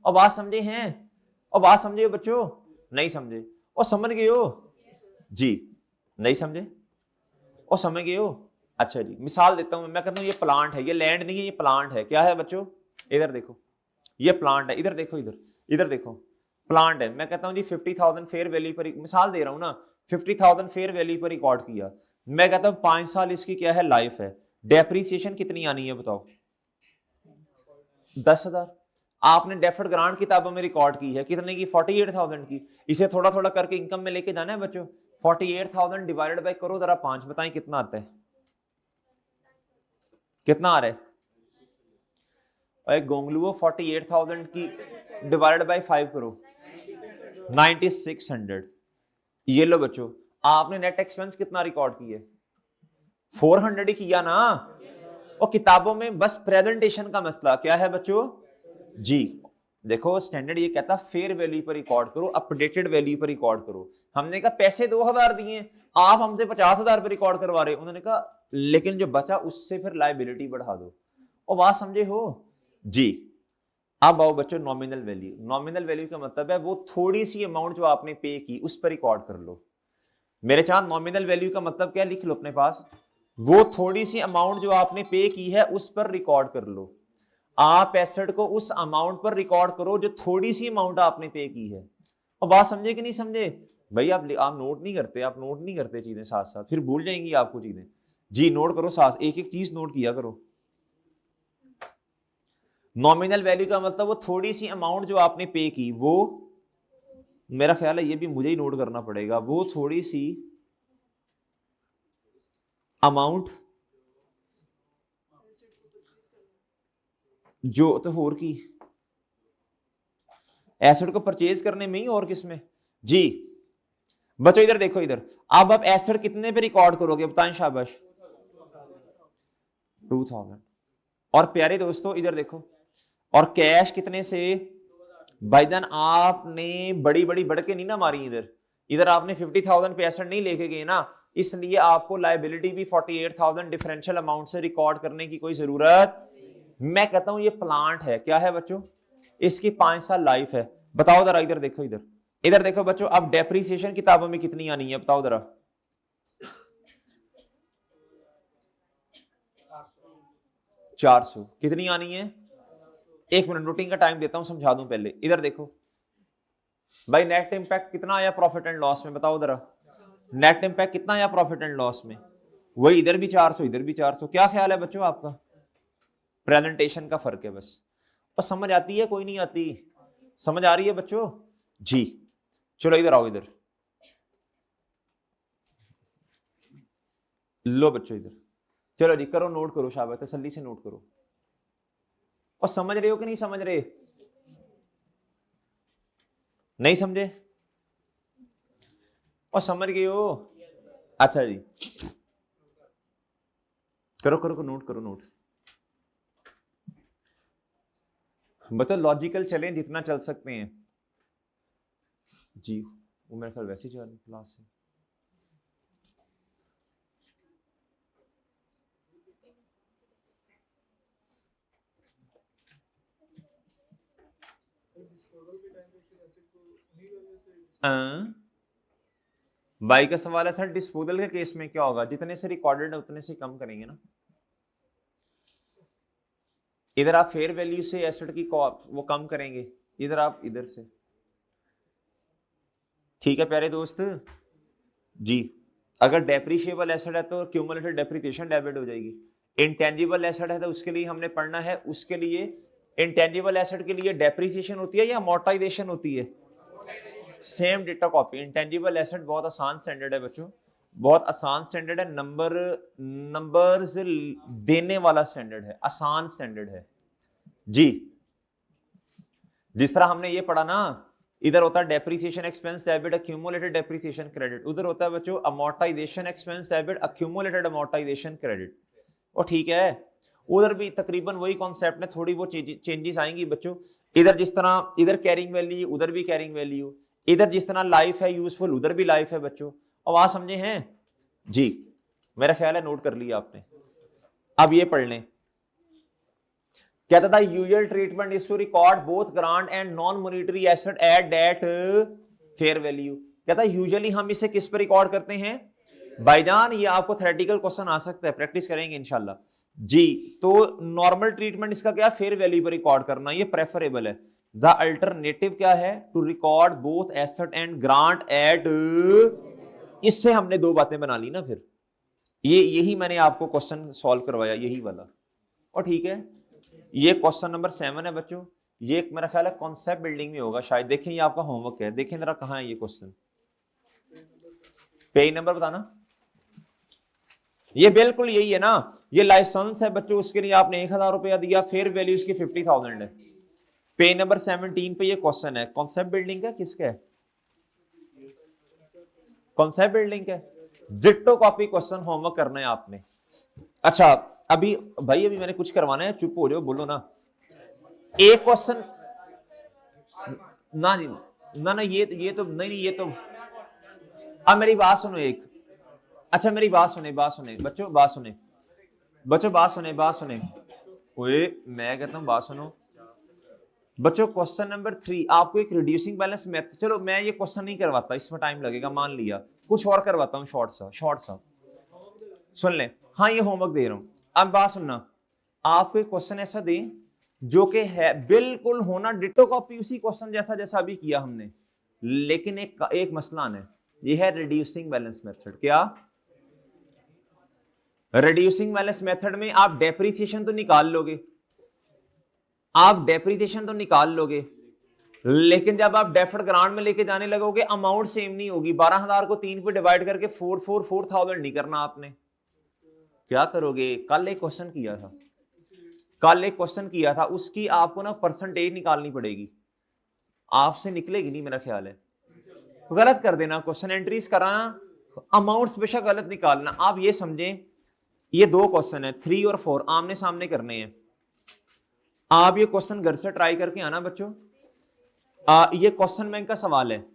और बात समझे हैं? और बात समझे हो बच्चों? नहीं समझे? और समझ गए हो जी? नहीं समझे? और समझ गए हो? अच्छा जी, मिसाल देता हूं मैं कहता हूं ये प्लांट है, ये लैंड नहीं है, ये प्लांट है। क्या है बच्चों? इधर देखो, ये प्लांट है। इधर देखो, इधर इधर देखो, प्लांट है। मैं कहता हूं जी 50,000 फेयर वैल्यू पर, मिसाल दे रहा हूं ना, 50,000 फेयर वैल्यू पर रिकॉर्ड किया। मैं कहता हूं 5 साल इसकी क्या है? लाइफ है। डेप्रीसिएशन कितनी आनी है बताओ? 10,000। आपने डेफर्ड ग्रांट किताबों में रिकॉर्ड की है कितने की? 48,000 की। इसे थोड़ा थोड़ा करके इनकम में लेके जाना है बच्चों। 48,000 डिवाइडेड बाय करो जरा 5, बताएं कितना आता है? कितना आ रहा है? एक गोंगलुओ 48,000 की डिवाइडेड बाय 5 करो, 9600। ये लो बच्चों, आपने नेट एक्सपेंस कितना रिकॉर्ड किया? 400 ही किया ना। और किताबों में बस प्रेजेंटेशन का मसला क्या है बच्चों? जी, देखो स्टैंडर्ड ये कहता फेयर वैल्यू पर रिकॉर्ड करो, अपडेटेड वैल्यू पर रिकॉर्ड करो। हमने कहा पैसे 2000 दिए, आप हमसे 50,000 पर रिकॉर्ड करवा रहे। उन्होंने कहा लेकिन जो बचा उससे फिर लायबिलिटी बढ़ा दो। और बात समझे हो जी। अब आओ बच्चों नॉमिनल वैल्यू। नॉमिनल वैल्यू का मतलब है वो थोड़ी सी अमाउंट जो आपने पे की उस पर रिकॉर्ड कर लो। मेरे चांद नॉमिनल वैल्यू का मतलब क्या, लिख लो अपने पास, वो थोड़ी सी अमाउंट जो आपने पे की है उस पर रिकॉर्ड कर लो। आप एसेट को उस अमाउंट पर रिकॉर्ड करो जो थोड़ी सी अमाउंट आपने पे की है। और बात समझे कि नहीं समझे भाई? आप नोट नहीं करते, आप नोट नहीं करते चीजें साथ साथ, फिर भूल जाएंगी आपको चीजें। जी नोट करो साथ, एक एक चीज नोट किया करो। नॉमिनल वैल्यू का मतलब वो थोड़ी सी अमाउंट जो आपने पे की, वो मेरा ख्याल है ये भी मुझे ही नोट करना पड़ेगा, वो थोड़ी सी अमाउंट जो तो होर की एसेट को परचेज करने में ही और किसमें जी। बच्चों इधर देखो, इधर अब आप एसेट कितने पे रिकॉर्ड करोगे बताएं, शाबाश 2000। और प्यारे दोस्तों इधर देखो, और कैश कितने से भाईजान? आपने बड़ी बड़ी बढ़ के नहीं ना मारी, इधर इधर आपने 50,000 पे एसेट नहीं लेके गए ना, इसलिए आपको लायबिलिटी भी 48,000 डिफरेंशियल अमाउंट से रिकॉर्ड करने की कोई जरूरत। मैं कहता हूं ये प्लांट है, क्या है बच्चों? इसकी 5 साल लाइफ है। बताओ जरा, इधर देखो, इधर इधर देखो बच्चों, अब डेप्रीसिएशन किताबों में कितनी आनी है बताओ जरा? 400 कितनी आनी है? एक मिनट नोटिंग का टाइम देता हूं, समझा दूं पहले। इधर देखो भाई, नेट इंपैक्ट कितना आया प्रॉफिट एंड लॉस में बताओ जरा? नेट इंपैक्ट कितना आया प्रॉफिट एंड लॉस में? वही, इधर भी 400 इधर भी 400। क्या ख्याल है बच्चों आपका? प्रेजेंटेशन का फर्क है बस। और समझ आती है कोई नहीं आती? समझ आ रही है बच्चों जी? चलो इधर आओ, इधर लो बच्चों, इधर चलो जी, करो नोट करो, शाबाश, तसल्ली से नोट करो। और समझ रहे हो कि नहीं समझ रहे? नहीं समझे? और समझ गए हो? अच्छा जी, करो करो करो, नोट करो, नोट। बता लॉजिकल चलें जितना चल सकते हैं जी। वो मेरे ख्याल वैसे ही जा रही क्लास से। बाई का सवाल है सर, डिस्पोजल के केस में क्या होगा? जितने से रिकॉर्डेड है उतने से कम करेंगे ना। इधर आप फेयर वैल्यू से एसेट की वो कम करेंगे, इधर आप इधर से। ठीक है प्यारे दोस्त जी। अगर डेप्रिशिएबल एसेट है तो क्यूमुलेटेड डेप्रिसिएशन डेबिट हो जाएगी। इंटेंजिबल एसेट है तो उसके लिए हमने पढ़ना है, उसके लिए इंटेंजिबल एसेट के लिए डेप्रिसिएशन होती है या अमोर्टाइजेशन होती है? Same data copy. Intangible asset बहुत आसान स्टैंडर्ड है बच्चों, बहुत आसान स्टैंडर्ड है, नंबर्स देने वाला स्टैंडर्ड है, आसान स्टैंडर्ड है जी। जिस तरह हमने ये पढ़ा ना, इधर होता है depreciation expense debit accumulated depreciation credit, उधर होता है बच्चों amortisation expense debit accumulated amortisation credit. और ठीक है, उधर भी तकरीबन वही कॉन्सेप्ट है, थोड़ी वो चेंजेस आएंगी बच्चों। इधर जिस तरह इधर कैरिंग वैल्यू, उधर भी कैरिंग वैल्यू, इधर जिस तरह लाइफ है यूजफुल, उधर भी लाइफ है बच्चों। आवाज समझे हैं जी? मेरा ख्याल है नोट कर लिया आपने। अब ये पढ़ लें, कहता था usual treatment is to record both grant and non monetary asset at that fair value. कहता है यूजुअली हम इसे किस पर रिकॉर्ड करते हैं भाईजान? ये आपको थ्योरेटिकल क्वेश्चन आ सकता है, प्रैक्टिस करेंगे इंशाल्लाह जी। तो नॉर्मल ट्रीटमेंट इसका क्या, फेयर वैल्यू पर रिकॉर्ड करना, ये प्रेफरेबल है। द अल्टरनेटिव क्या है? To record both asset and grant at. इससे हमने दो बातें बना ली ना फिर, ये यही मैंने आपको क्वेश्चन सॉल्व करवाया, यही वाला। और ठीक है, ये क्वेश्चन नंबर 7 है बच्चों। ये मेरा ख्याल है कॉन्सेप्ट बिल्डिंग में होगा शायद। देखें ये आपका होमवर्क है, देखें जरा कहां है ये क्वेश्चन। पेज नंबर बताना। ये बिल्कुल यही है ना, ये लाइसेंस है बच्चों, उसके लिए आपने 1000 रुपया दिया, फेयर वैल्यू इसकी 50,000 है। पेज नंबर 17 पे ये क्वेश्चन है, कॉन्सेप्ट बिल्डिंग का, किसका है? कॉन्सेप्ट बिल्डिंग का। डिट्टो कॉपी क्वेश्चन होमवर्क करना है आपने। अच्छा अभी भाई, अभी मैंने कुछ करवाना है, चुप हो जाओ, बोलो ना। एक क्वेश्चन ना जी, ना ये तो नहीं, ये तो अब मेरी बात सुनो एक, अच्छा मेरी बात सुने बच्चों, बात सुने। ओए मैं कहता हूँ बात सुनो बच्चों। क्वेश्चन नंबर 3 आपको एक रिड्यूसिंग बैलेंस मेथड, चलो मैं ये क्वेश्चन नहीं करवाता, इसमें टाइम लगेगा, मान लिया कुछ और करवाता हूँ, शॉर्ट सा सुन ले। हाँ ये होमवर्क दे रहा हूँ, अब बात सुनना। आपको एक क्वेश्चन ऐसा दे जो कि है बिल्कुल होना डिटो कॉपी उसी क्वेश्चन जैसा जैसा अभी किया हमने, लेकिन एक मसला है, ये है रिड्यूसिंग बैलेंस मेथड। क्या रिड्यूसिंग बैलेंस मेथड में आप डेप्रिसिएशन तो निकाल लोगे, लेकिन जब आप डेफर्ड ग्रांट में लेके जाने लगोगे अमाउंट सेम नहीं होगी। 12,000 को 3 पे डिवाइड करके 4,000 नहीं करना आपने, क्या करोगे? कल एक क्वेश्चन किया था, उसकी आपको ना परसेंटेज निकालनी पड़ेगी, आपसे निकलेगी नहीं मेरा ख्याल है, गलत कर देना, क्वेश्चन एंट्रीज कराना, अमाउंट्स बेशक गलत निकालना। आप ये समझें ये 2 क्वेश्चन है 3 और 4 आमने सामने करने हैं। आप ये क्वेश्चन घर से ट्राई करके आना बच्चों, ये क्वेश्चन बैंक का सवाल है,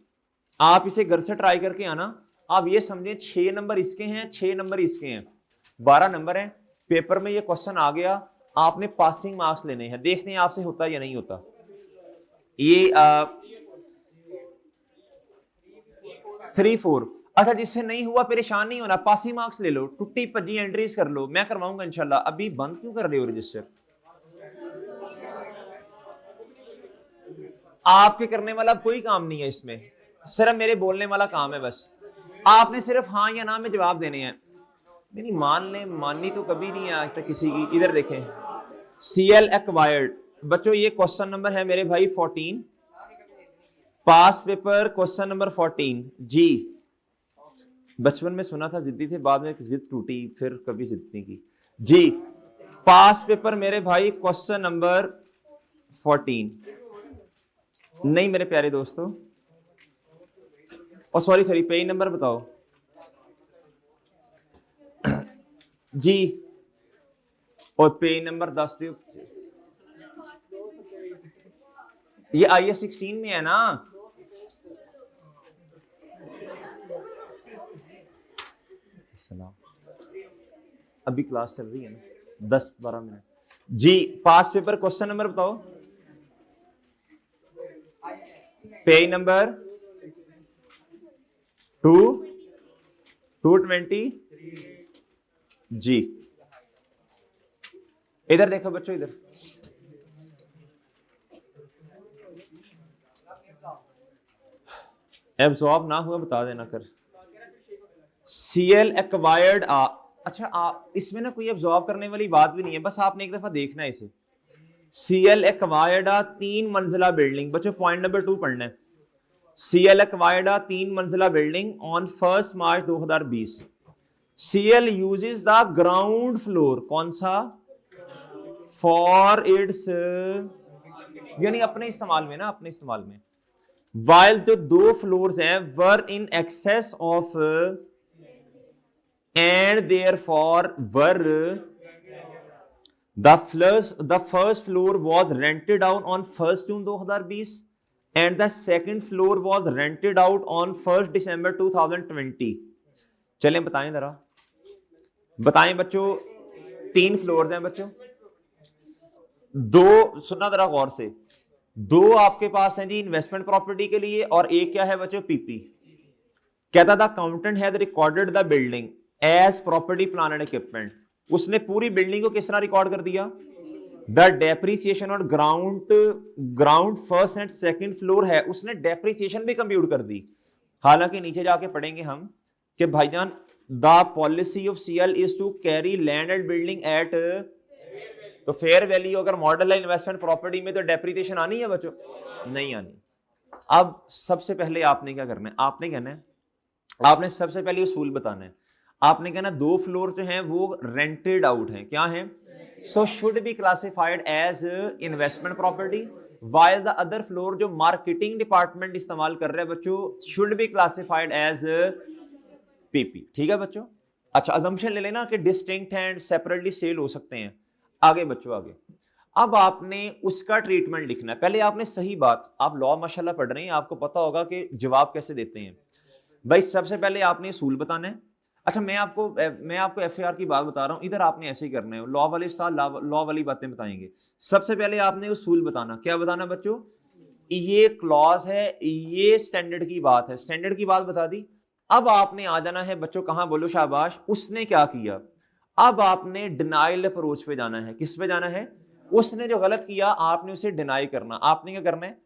आप इसे घर से ट्राई करके आना। आप ये समझें 6 नंबर इसके हैं, 6 नंबर इसके हैं, 12 नंबर है। पेपर में ये क्वेश्चन आ गया, आपने पासिंग मार्क्स लेने हैं, देखते हैं आपसे होता या नहीं होता। ये 3 4, अच्छा जिससे नहीं हुआ परेशान नहीं होना, पासिंग मार्क्स ले लो, टुट्टी भज्जी एंट्रीज कर लो, मैं करवाऊंगा इंशाल्लाह। अभी बंद क्यों कर रहे हो रजिस्टर? आपके करने वाला कोई काम नहीं है इसमें, सिर्फ मेरे बोलने वाला काम है बस। आपने सिर्फ हाँ या ना में जवाब देने हैं। नहीं मान ले, माननी तो कभी नहीं है आज तक किसी की। इधर देखें CL एक्वायर्ड, बच्चों ये क्वेश्चन नंबर है मेरे भाई 14, पास पेपर क्वेश्चन नंबर 14 जी। बचपन में सुना था जिद्दी थे, बाद में जिद टूटी, फिर कभी जिद नहीं की जी। पास पेपर मेरे भाई क्वेश्चन नंबर 14, नहीं मेरे प्यारे दोस्तों, और सॉरी पेज नंबर बताओ जी, और पेज नंबर 10 दो। ये IS 16 में है ना? अभी क्लास चल रही है ना, 10-12 मिनट जी। पास पेपर क्वेश्चन नंबर बताओ, पेज नंबर 220 जी। इधर देखो बच्चों, इधर एब्जॉर्ब ना हुआ बता देना कर। CL एक्वायर्ड अच्छा इसमें ना कोई एब्जॉर्ब करने वाली बात भी नहीं है, बस आपने एक दफा देखना है इसे। CL एक्वायर्ड 3 मंजिला बिल्डिंग, बच्चों पॉइंट नंबर 2 पढ़ना है। CL एक्वायर्ड 3 मंजिला building on 1 March 2020। CL uses the ground floor, कौन सा? फॉर इट्स, यानी अपने इस्तेमाल में ना, अपने इस्तेमाल में। वाइल जो 2 फ्लोर्स हैं were in excess of and therefore were the first floor was rented out on 1 June 2020 and the second floor was rented out on 1 December 2020। चलें बताएं जरा, बताएं बच्चों। 3 फ्लोर्स हैं बच्चों, 2 सुनना जरा गौर से, 2 आपके पास हैं जी इन्वेस्टमेंट प्रॉपर्टी के लिए, और एक क्या है बच्चों? PP। कहता था accountant had recorded the building as property plan and equipment, उसने पूरी बिल्डिंग को किस तरह रिकॉर्ड कर दिया? द डेप्रिसिएशन और ground first and second floor है, उसने डेप्रिसिएशन भी कंप्यूट कर दी। हालांकि नीचे जाके पढ़ेंगे हम कि भाईजान the policy of CL is to carry land and building at, तो फेयर वैल्यू अगर मॉडल है इन्वेस्टमेंट प्रॉपर्टी में तो डेप्रिसिएशन आनी है बच्चों? नहीं आनी। अब सबसे पहले आपने क्या करना है? आपने कहना है, आपने सबसे पहले उसूल बताना है। आपने कहना 2 फ्लोर जो हैं वो रेंटेड आउट हैं, क्या हैं? So should be classified as investment property, while the other floor जो मार्केटिंग डिपार्टमेंट इस्तेमाल कर रहे हैं बच्चों should be classified as PP। ठीक है बच्चों? अच्छा अजम्पशन ले लेना कि डिस्टिंक्ट एंड सेपरेटली सेल हो सकते हैं। आगे बच्चों आगे, अब आपने उसका ट्रीटमेंट लिखना है। पहले आपने सही बात, आप लॉ माशाल्लाह पढ़ रहे हैं, आपको पता होगा कि जवाब कैसे देते हैं। भाई सबसे पहले आपने असूल बताना है। अच्छा मैं आपको एफएआर की बात बता रहा हूं, इधर आपने ऐसे ही करना है, लॉ वाले साथ लॉ वाली बातें बताएंगे। सबसे पहले आपने उसूल बताना, क्या बताना बच्चों, ये क्लॉज है, ये स्टैंडर्ड की बात है, स्टैंडर्ड की बात बता दी। अब आपने आ जाना है बच्चों, कहां बोलो शाबाश, उसने क्या किया। अब आपने डिनाइल अप्रोच पे जाना है। किस पे जाना है, उसने जो गलत किया आपने उसे डिनाई करना। आपने क्या करना है,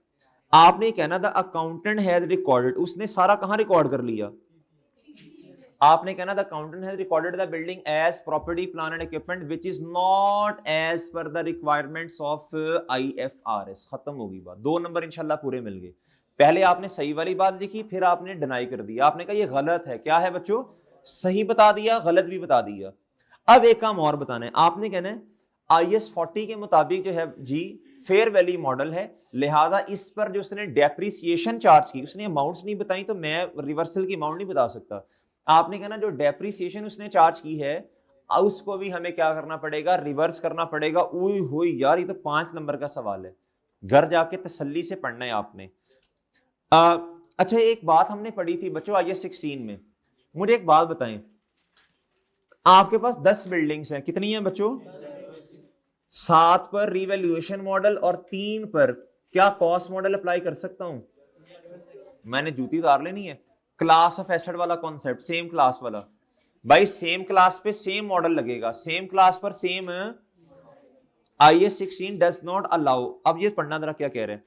आपने कहना द अकाउंटेंट हैज रिकॉर्डेड, उसने सारा कहां रिकॉर्ड कर लिया। आपने कहना the accountant has recorded the building as property plan and equipment which is not as per the requirements of IFRS. खत्म होगी बात, 2 नंबर इंशाल्लाह पूरे मिल गए। पहले आपने सही वाली बात लिखी, फिर आपने डिनाई कर दिया, आपने कहा ये गलत है। क्या है बच्चों, सही बता दिया, गलत भी बता दिया। अब एक काम और बताना है, आपने कहना है IS 40 के मुताबिक जो है जी फेयर वैल्यू मॉडल है, लिहाजा इस पर जो उसने डेप्रिसिएशन चार्ज की, उसने अमाउंट्स नहीं बताई तो मैं रिवर्सल की अमाउंट नहीं बता सकता। आपने कहना जो डेप्रिसिएशन उसने चार्ज की है उसको भी हमें क्या करना पड़ेगा, रिवर्स करना पड़ेगा। ओए होए यार, ये तो 5 नंबर का सवाल है, घर जाके तसल्ली से पढ़ना है आपने। अच्छा एक बात हमने पढ़ी थी बच्चों IS 16 में, मुझे एक बात बताएं, आपके पास 10 बिल्डिंग्स हैं, कितनी हैं बच्चों, 7 पर रिवैल्यूएशन मॉडल और 3 पर क्या कॉस्ट मॉडल अप्लाई कर सकता हूं। मैंने जूती उतार लेनी है, क्लास ऑफ एसेट वाला कॉन्सेप्ट, सेम क्लास वाला। भाई सेम क्लास पे सेम मॉडल लगेगा, सेम क्लास पर same. IS 16 does not allow, अब ये पढ़ना जरा क्या कह रहे हैं,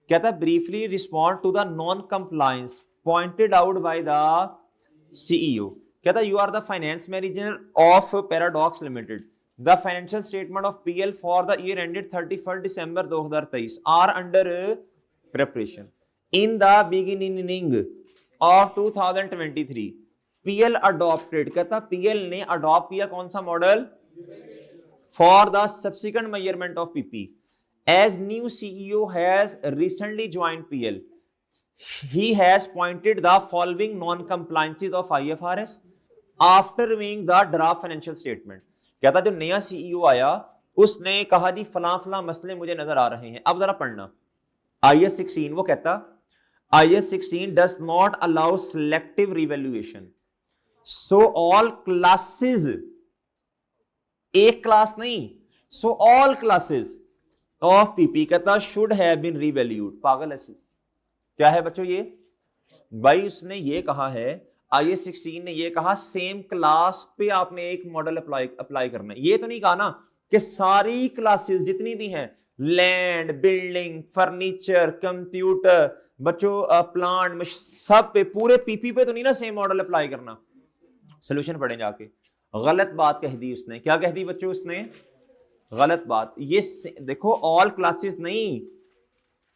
कहता है briefly respond to the non compliance pointed out by the CEO। कहता you are the finance manager of Paradox Limited, the financial statement of PL for the year ended 31 December 2023 are under preparation in the beginning of 2023 PL adopted, कहता PL ने adopt किया कौन सा model, for the subsequent measurement of PP as new CEO has recently joined PL he has pointed the following non-compliances of IFRS after reviewing the draft financial statement। कहता जो नया CEO आया उसने कहा जी फलां फलां मसले मुझे नजर आ रहे हैं। अब जरा पढ़ना IS 16, वो कहता IS 16 does not allow selective revaluation, so all classes, एक क्लास नहीं, so all classes of PP कहता शुड हैव बीन रीवैल्यूड। पागल ऐसी क्या है बच्चों ये, भाई उसने ये कहा है IS 16 ने ये कहा सेम क्लास पे आपने एक मॉडल अप्लाई करना है। ये तो नहीं कहा ना कि सारी क्लासेस जितनी भी हैं, लैंड, बिल्डिंग, फर्नीचर, कंप्यूटर, बच्चों प्लांट, सब पे पूरे PP पे तो नहीं ना सेम मॉडल अप्लाई करना। सोल्यूशन पढ़े जाके, गलत बात कह दी उसने। क्या कह दी बच्चों उसने, गलत बात। ये देखो ऑल क्लासेस नहीं,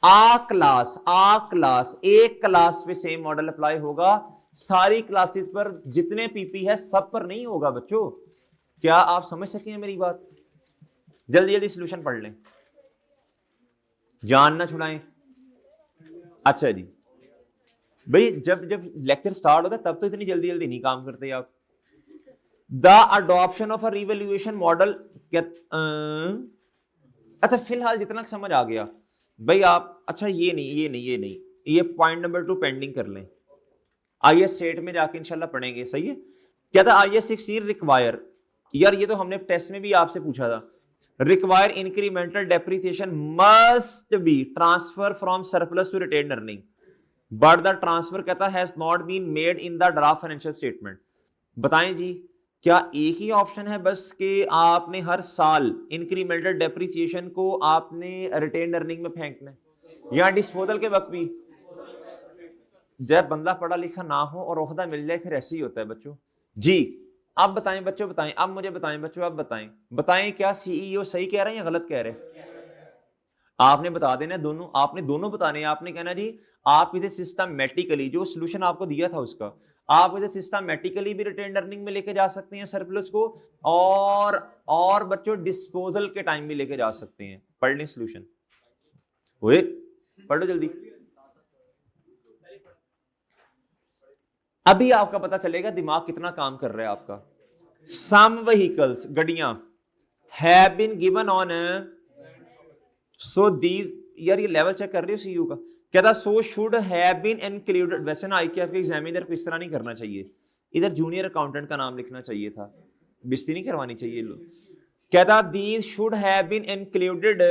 आ क्लास एक क्लास पे सेम मॉडल अप्लाई होगा, सारी क्लासेस पर जितने PP है सब पर नहीं होगा बच्चों। क्या आप समझ सके मेरी बात, जल्दी जल्दी सॉल्यूशन पढ़ लें, जान ना छुड़ाएं। अच्छा जी भाई जब जब लेक्चर स्टार्ट होता है तब तो इतनी जल्दी जल्दी नहीं काम करते आप। The adoption of a revaluation model, अच्छा फिलहाल जितना समझ आ गया भाई आप, अच्छा ये नहीं, ये पॉइंट नंबर 2 पेंडिंग कर लें, IS 8 में जाके इंशाल्लाह पढ़ेंगे। सही है। क्या था IS 16 रिक्वायर, यार ये तो हमने टेस्ट में भी आपसे पूछा था, require incremental depreciation must be transfer from surplus to retained earning but the transfer कहता has not been made in the draft financial statement. बताएं जी क्या एक ही ऑप्शन है बस कि आपने हर साल इंक्रीमेंटल डेप्रिसिएशन को आपने रिटेन्ड अर्निंग में फेंकना है, या डिस्पोजल के वक्त भी जब बंदा पढ़ा लिखा ना हो और ओहदा मिल जाए फिर ऐसे ही होता है बच्चों जी। अब बताएं बच्चों, बताएं, अब मुझे बताएं बच्चों, अब बताएं क्या CEO सही कह रहे हैं या गलत कह रहे हैं। आपने बता देना दोनों, आपने दोनों बताने हैं। आपने कहना जी आप इसे सिस्टमैटिकली, जो सॉल्यूशन आपको दिया था उसका, आप इसे सिस्टमैटिकली भी रिटेन्ड अर्निंग में लेके जा सकते हैं सरप्लस को, और बच्चों डिस्पोजल के टाइम भी लेके जा सकते हैं। पढ़ लें सॉल्यूशन, ओए पढ़ो जल्दी, अभी आपका पता चलेगा दिमाग कितना काम कर रहा है आपका। सम व्हीकल्स, गड्डियां, have been given on so these, यार ये लेवल चेक कर रही हो सीयू का, कहता so should have been included. वैसे ना आईक्यूएफ के एग्जामिनर को इस तरह नहीं करना चाहिए, इधर जूनियर अकाउंटेंट का नाम लिखना चाहिए था, बेइज्जती नहीं करवानी चाहिए लोग। कहता these should have been included.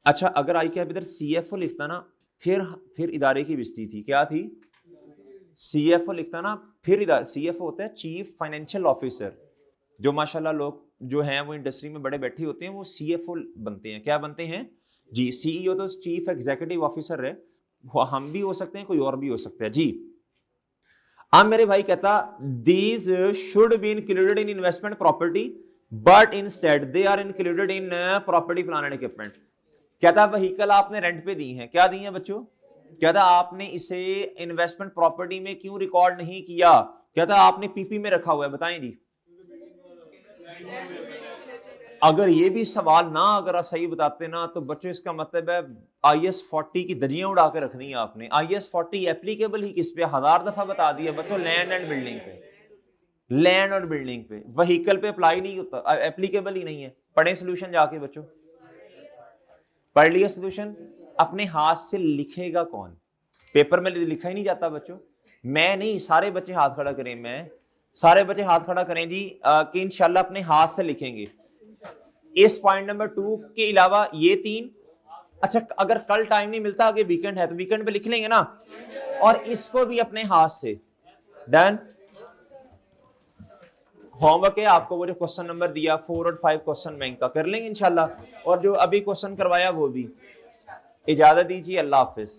अच्छा अगर आईक्यूएफ इधर सीएफओ लिखता ना, फिर इदारे की बेइज्जती थी। क्या थी? सीएफओ लिखता ना, फिर इधर सीएफओ होता है चीफ फाइनेंशियल ऑफिसर, जो माशाल्लाह लोग जो हैं वो इंडस्ट्री में बड़े बैठे होते हैं वो सीएफओ बनते हैं। क्या बनते हैं जी? सीईओ तो चीफ एग्जीक्यूटिव ऑफिसर है, हम भी हो सकते हैं, कोई और भी हो सकता है जी। अब मेरे भाई कहता these should be included in investment property but instead they are included in property plan and equipment. कहता व्हीकल आपने रेंट पे दी है, क्या दी है बच्चों? कहता आपने इसे इन्वेस्टमेंट प्रॉपर्टी में क्यों रिकॉर्ड नहीं किया? कहता आपने पीपी में रखा हुआ है, बताएं जी। अगर ये भी सवाल ना अगर आप सही बताते ना तो बच्चों इसका मतलब है IS 40 की दरियां उड़ा के रख दी आपने। IS 40 एप्लीकेबल ही किस पे? 1000 दफा बता दिया बच्चों, लैंड एंड बिल्डिंग पे, लैंड और बिल्डिंग पे। व्हीकल पे अप्लाई नहीं होता, एप्लीकेबल ही नहीं है। पढ़े सोल्यूशन जाके बच्चों, पढ़ लिया सोल्यूशन। अपने हाथ से लिखेगा कौन? पेपर में लिखा ही नहीं जाता बच्चों। मैं नहीं, सारे बच्चे हाथ खड़ा करें, मैं सारे बच्चे हाथ खड़ा करें जी कि इंशाल्लाह अपने हाथ से लिखेंगे इस पॉइंट नंबर 2 के अलावा ये 3। अच्छा अगर कल टाइम नहीं मिलता, आगे वीकेंड है तो वीकेंड पे लिख लेंगे ना, और इसको भी अपने हाथ से। डन। होमवर्क है आपको, वो जो क्वेश्चन नंबर दिया 4 और 5 क्वेश्चन बैंक का कर लेंगे इंशाल्लाह, और जो अभी क्वेश्चन करवाया वो भी। इजाजत दीजिए, अल्लाह हाफिज।